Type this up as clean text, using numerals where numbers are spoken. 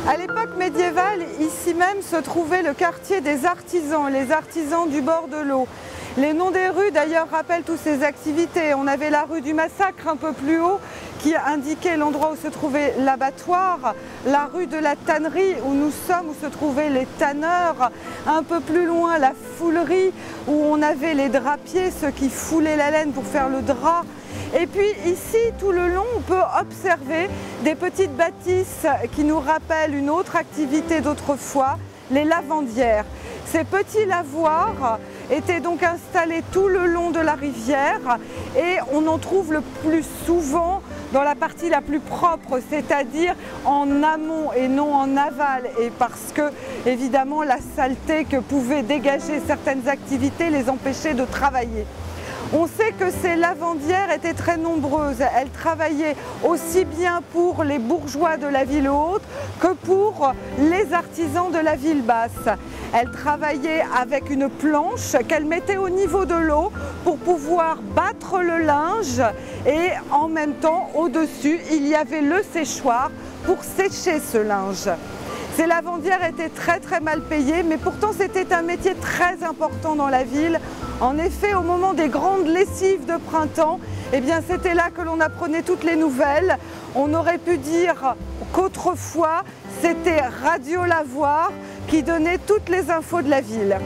À l'époque médiévale, ici même se trouvait le quartier des artisans, les artisans du bord de l'eau. Les noms des rues d'ailleurs rappellent toutes ces activités. On avait la rue du Massacre un peu plus haut qui indiquait l'endroit où se trouvait l'abattoir, la rue de la Tannerie où nous sommes, où se trouvaient les tanneurs, un peu plus loin la foulerie où on avait les drapiers, ceux qui foulaient la laine pour faire le drap. Et puis ici, tout le long, on peut observer des petites bâtisses qui nous rappellent une autre activité d'autrefois, les lavandières. Ces petits lavoirs étaient donc installés tout le long de la rivière et on en trouve le plus souvent dans la partie la plus propre, c'est-à-dire en amont et non en aval, et parce que évidemment la saleté que pouvaient dégager certaines activités les empêchait de travailler. On sait que ces lavandières étaient très nombreuses. Elles travaillaient aussi bien pour les bourgeois de la ville haute que pour les artisans de la ville basse. Elles travaillaient avec une planche qu'elles mettaient au niveau de l'eau pour pouvoir battre le linge et en même temps, au-dessus, il y avait le séchoir pour sécher ce linge. Ces lavandières étaient très mal payées, mais pourtant c'était un métier très important dans la ville. En effet, au moment des grandes lessives de printemps, eh bien c'était là que l'on apprenait toutes les nouvelles. On aurait pu dire qu'autrefois, c'était Radio Lavoir qui donnait toutes les infos de la ville.